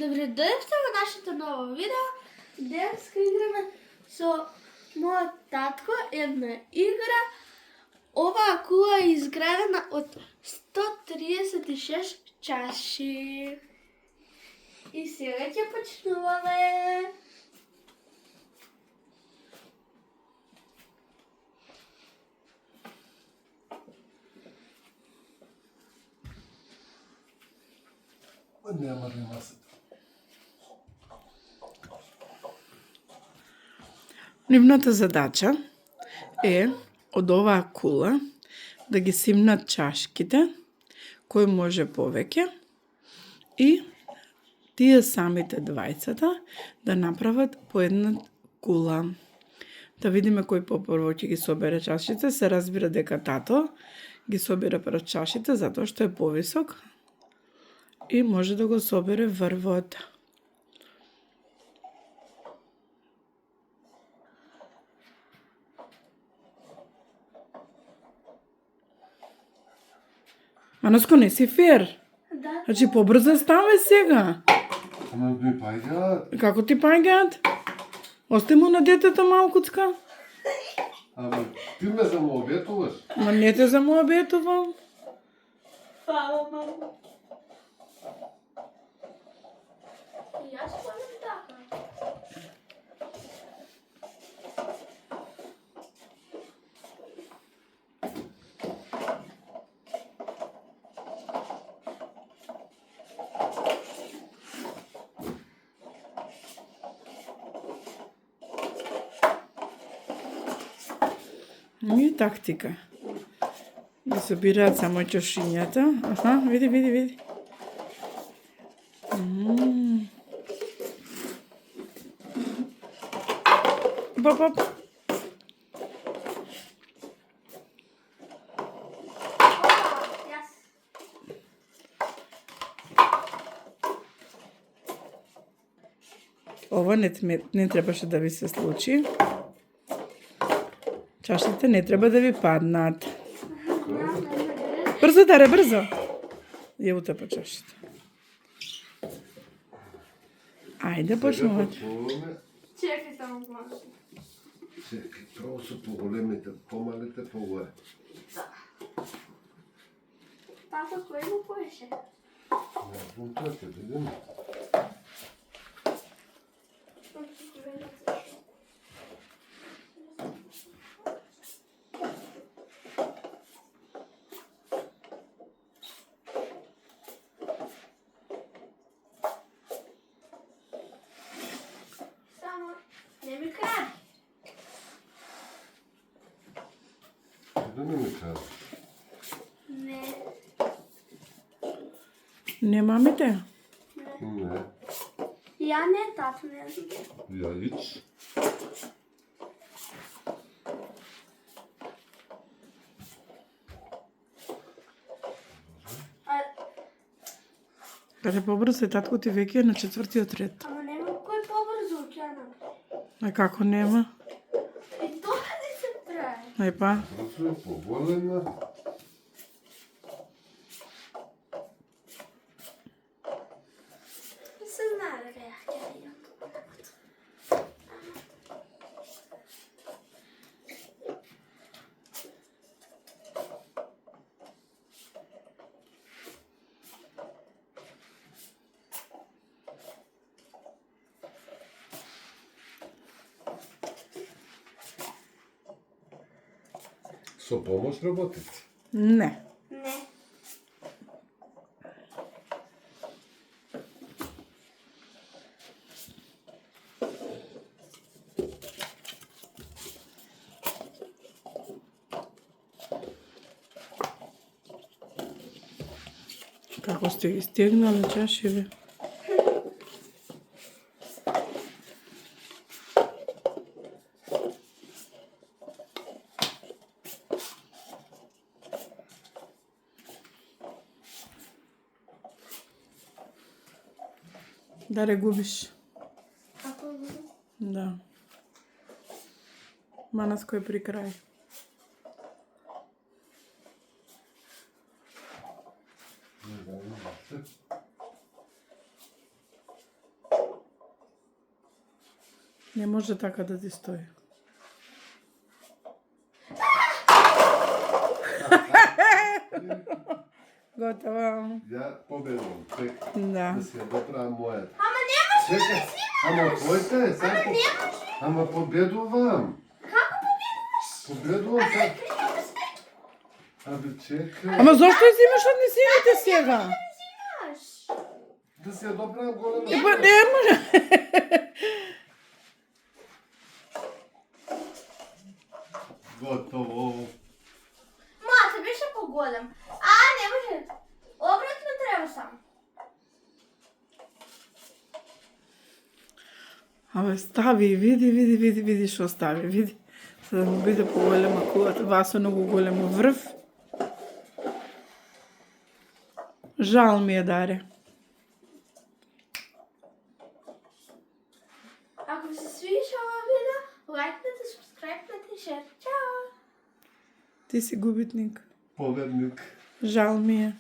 Добре дојдовте во нашето ново видео. Денеска играме со мојот татко една игра. Оваа кула е изградена од 136 чаши. И сега ќе почнуваме. Нема масата. Нивната задача е од оваа кула да ги симнат чашките, кој може повеќе, и тие самите двајцата да направат по една кула. Да видиме кој попрво ќе ги собере чашите. Се разбира дека тато ги собира прв чашите затоа што е повисок и може да го собере врвот. Манаско, не си фер. Да. Значи, побрзо ставај сега. Ама ми паѓаат. Како ти паѓаат? Осте му на детето малкуцка. Ама ти ме замообетуваш. Ма не те замообетувам. Фала, мамо. И јас полем така. И тактика. Ги собираат само чашињата. Аха, види. Поп. Јас. Ова не требаше да ви се случи. Чашите не треба да ви паднат. Брзо, Даре, брзо. Ја утепа чашите. Ајде, почнуваме. Чекај само малку. Чекај, право се поголемите, помалите погоре. Да. Тато, кој го поеше? Не знам, тоа ќе видиме. Само, не ми кради. Да не ми кажа. Не. Не, мамите? Не. Ја не, тато не знам. Ја ич. Каде побрзо, татко ти веќе е на 4-тиот ред. Ама нема кој побрзо ќе направи. А како нема? И тоа не се прави. Ај па. Брзо е поголема. Се знае дека ја ќе ја тоа. Со помош работите. Не. Не. Како сте ги стегнали чашиве? Даре, губиш. Како го? Да. Манаско е при крај. Не може така да ти стои. Готово. Ја победувам. Чекай. Да. Да си ја доправам мојата. Ама немаш да Чекай. Ама твојта е, сега. Ама победувам. Како победуваш? Победувам сега. Абе, чекай. Ама зошто изимаш од несините сега? Взимаш. Да си ја доправам голема. Па не може. Готово. Мојата беше поголем. Не може. Обратно треба само. Абе, стави, види што стави, види. За да му биде поголема кулата. Васо многу големо врв. Жал ми е, Даре. Ако ви се свиша ова видео, лајкнете, субскрајбнете и шер. Чао! Ти си губитник. Победник. Жал ми е.